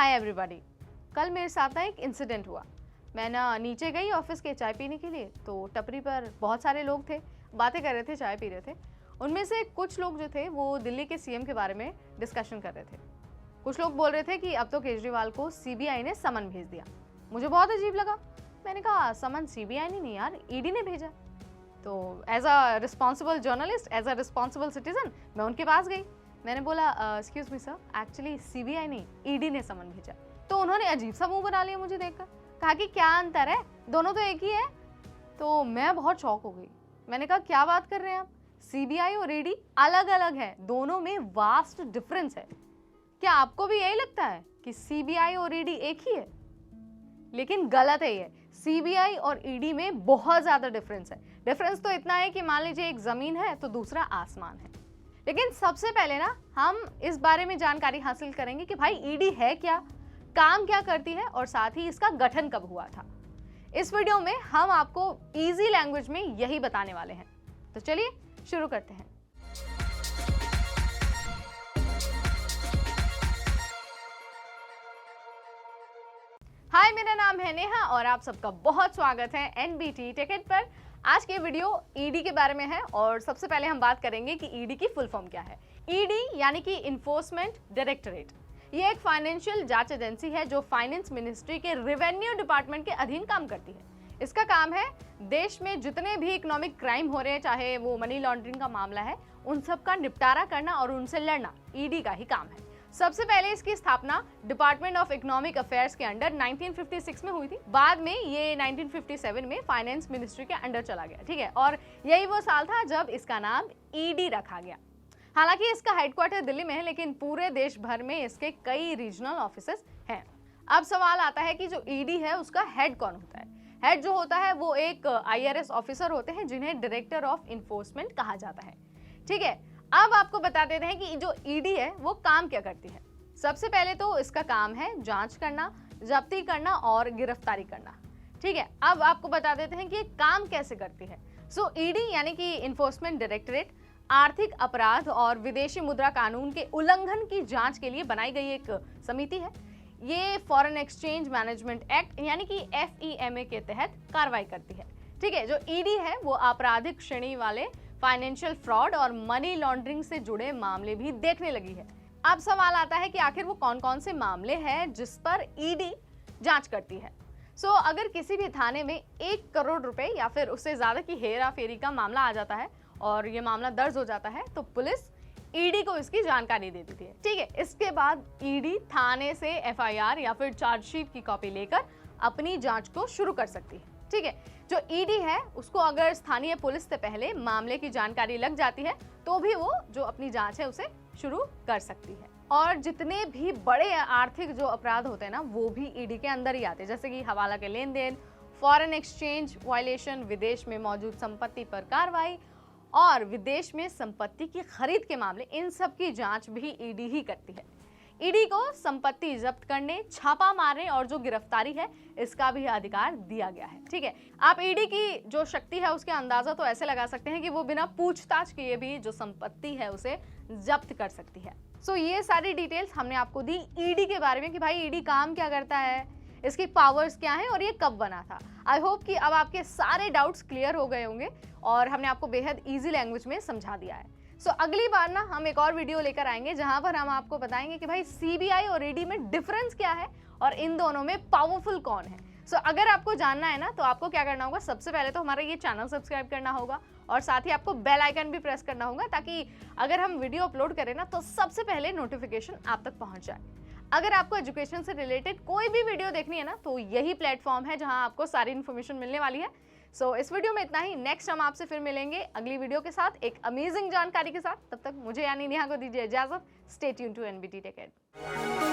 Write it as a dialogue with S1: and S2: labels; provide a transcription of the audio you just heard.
S1: Hi everybody. कल मेरे साथ ना एक इंसिडेंट हुआ। मैं ना नीचे गई ऑफिस के चाय पीने के लिए, तो टपरी पर बहुत सारे लोग थे, बातें कर रहे थे, चाय पी रहे थे। उनमें से कुछ लोग जो थे वो दिल्ली के सीएम के बारे में डिस्कशन कर रहे थे। कुछ लोग बोल रहे थे कि अब तो केजरीवाल को सीबीआई ने समन भेज दिया। मुझे बहुत अजीब लगा। मैंने कहा समन सीबीआई ने नहीं यार, ईडी ने भेजा। तो as a responsible journalist, as a responsible citizen मैं उनके पास गई। मैंने बोला excuse me sir, actually CBI नहीं, ईडी ने समन भेजा। तो उन्होंने अजीब सा मुंह बना लिया मुझे देखकर, कहा कि क्या अंतर है, दोनों तो एक ही है। तो मैं बहुत शॉक हो गई। मैंने कहा क्या बात कर रहे हैं आप, सीबीआई और ईडी अलग अलग है, दोनों में वास्ट डिफरेंस है। क्या आपको भी यही लगता है कि सीबीआई और ईडी एक ही है? लेकिन गलत है ये। सीबीआई और ईडी में बहुत ज्यादा डिफरेंस है। डिफरेंस तो इतना है कि मान लीजिए एक जमीन है तो दूसरा आसमान है। लेकिन सबसे पहले ना हम इस बारे में जानकारी हासिल करेंगे कि भाई ईडी है क्या, काम क्या करती है और साथ ही इसका गठन कब हुआ था। इस वीडियो में हम आपको इजी लैंग्वेज में यही बताने वाले हैं। तो चलिए शुरू करते हैं। हाय, मेरा नाम है नेहा और आप सबका बहुत स्वागत है एनबीटी टिकट पर। आज की वीडियो ईडी के बारे में है और सबसे पहले हम बात करेंगे कि ईडी की फुल फॉर्म क्या है। ईडी यानी कि इन्फोर्समेंट डायरेक्टरेट। ये एक फाइनेंशियल जांच एजेंसी है जो फाइनेंस मिनिस्ट्री के रेवेन्यू डिपार्टमेंट के अधीन काम करती है। इसका काम है देश में जितने भी इकोनॉमिक क्राइम हो रहे हैं, चाहे वो मनी लॉन्ड्रिंग का मामला है, उन सब का निपटारा करना और उनसे लड़ना ईडी का ही काम है। सबसे पहले इसकी स्थापना डिपार्टमेंट ऑफ इकोनॉमिक अफेयर्स के अंडर 1956 में हुई थी। बाद में ये 1957 में फाइनेंस मिनिस्ट्री के अंडर चला गया, ठीक है। और यही वो साल था जब इसका नाम ईडी रखा गया। हालांकि इसका हेडक्वार्टर दिल्ली में है, लेकिन पूरे देश भर में इसके कई रीजनल ऑफिसेस हैं। अब सवाल आता है कि जो ईडी है उसका हेड कौन होता है। हेड जो होता है वो एक आईआरएस ऑफिसर होते हैं जिन्हें डायरेक्टर ऑफ इन्फोर्समेंट कहा जाता है, ठीक है। अब आपको बता देते हैं कि जो ईडी है वो काम क्या करती है। सबसे पहले तो इसका काम है जांच करना, जब्ती करना और गिरफ्तारी करना, ठीक है। अब आपको बता देते हैं कि ये काम कैसे करती है। सो ईडी यानी कि इन्फोर्समेंट डायरेक्टरेट आर्थिक अपराध और विदेशी मुद्रा कानून के उल्लंघन की जांच के लिए बनाई गई एक समिति है। ये फॉरेन एक्सचेंज मैनेजमेंट एक्ट यानी कि FEMA के तहत कार्रवाई करती है, ठीक है। जो ईडी है वो आपराधिक श्रेणी वाले फाइनेंशियल फ्रॉड और मनी लॉन्ड्रिंग से जुड़े मामले भी देखने लगी है। अब सवाल आता है कि आखिर वो कौन कौन से मामले हैं जिस पर ईडी जांच करती है। सो अगर किसी भी थाने में 1 करोड़ रुपए या फिर उससे ज्यादा की हेरा फेरी का मामला आ जाता है और ये मामला दर्ज हो जाता है तो पुलिस ईडी को इसकी जानकारी दे देती है, ठीक है। इसके बाद ईडी थाने से FIR या फिर चार्जशीट की कॉपी लेकर अपनी जांच को शुरू कर सकती है, ठीक है। जो ईडी है उसको अगर स्थानीय पुलिस से पहले मामले की जानकारी लग जाती है तो भी वो जो अपनी जांच है उसे शुरू कर सकती है। और जितने भी बड़े आर्थिक जो अपराध होते हैं ना वो भी ईडी के अंदर ही आते हैं, जैसे कि हवाला के लेन देन, फॉरेन एक्सचेंज वायलेशन, विदेश में मौजूद संपत्ति पर कार्रवाई और विदेश में संपत्ति की खरीद के मामले, इन सब की जांच भी ईडी ही करती है। ईडी को संपत्ति जब्त करने, छापा मारने और जो गिरफ्तारी है इसका भी अधिकार दिया गया है, ठीक है। आप ईडी की जो शक्ति है उसके अंदाजा तो ऐसे लगा सकते हैं कि वो बिना पूछताछ किए भी जो संपत्ति है उसे जब्त कर सकती है। सो ये सारी डिटेल्स हमने आपको दी ईडी के बारे में कि भाई ईडी काम क्या करता है, इसकी पावर्स क्या हैं और ये कब बना था। आई होप कि अब आपके सारे डाउट्स क्लियर हो गए होंगे और हमने आपको बेहद ईजी लैंग्वेज में समझा दिया है। सो अगली बार ना हम एक और वीडियो लेकर आएंगे जहां पर हम आपको बताएंगे कि भाई सीबीआई और ईडी में डिफरेंस क्या है और इन दोनों में पावरफुल कौन है। सो अगर आपको जानना है ना तो आपको क्या करना होगा, सबसे पहले तो हमारा ये चैनल सब्सक्राइब करना होगा और साथ ही आपको बेल आइकन भी प्रेस करना होगा ताकि अगर हम वीडियो अपलोड करें ना तो सबसे पहले नोटिफिकेशन आप तक पहुंच जाए। अगर आपको एजुकेशन से रिलेटेड कोई भी वीडियो देखनी है ना तो यही प्लेटफॉर्म है जहां आपको सारी इन्फॉर्मेशन मिलने वाली है। सो इस वीडियो में इतना ही। नेक्स्ट हम आपसे फिर मिलेंगे अगली वीडियो के साथ एक अमेजिंग जानकारी के साथ। तब तक मुझे यानी नेहा को दीजिए इजाजत। Stay tune to NBT ticket.